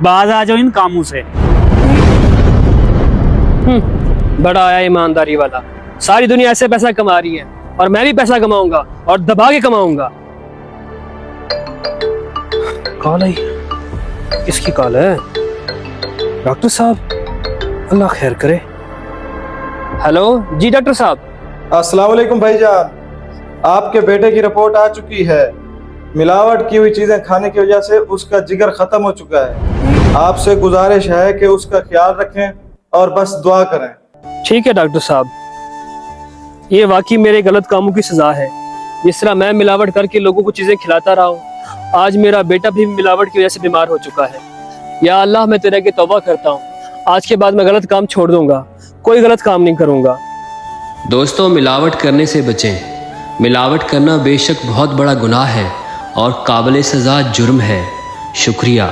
बाज आ जाओ इन कामों से। बड़ा आया ईमानदारी वाला। सारी दुनिया ऐसे पैसा कमा रही है और मैं भी पैसा कमाऊंगा और दबा के कमाऊंगा। कॉल आई, किसकी कॉल है? डॉक्टर साहब, अल्लाह खैर करे। हेलो जी डॉक्टर साहब। अस्सलाम वालेकुम भाईजान, आपके बेटे की रिपोर्ट आ चुकी है। मिलावट की हुई चीजें खाने की वजह से उसका जिगर खत्म हो चुका है। आपसे गुजारिश है कि उसका ख्याल रखें और बस दुआ करें। ठीक है डॉक्टर साहब, ये वाकई मेरे गलत कामों की सजा है। जिस तरह मैं मिलावट करके लोगों को चीजें खिलाता रहा हूँ, आज मेरा बेटा भी मिलावट की वजह से बीमार हो चुका है। या अल्लाह, मैं तेरे के तौबा करता हूँ, आज के बाद मैं गलत काम छोड़ दूंगा, कोई गलत काम नहीं करूंगा। दोस्तों, मिलावट करने से बचें। मिलावट करना बेशक बहुत बड़ा गुनाह है और काबिल सज़ा जुर्म है। शुक्रिया।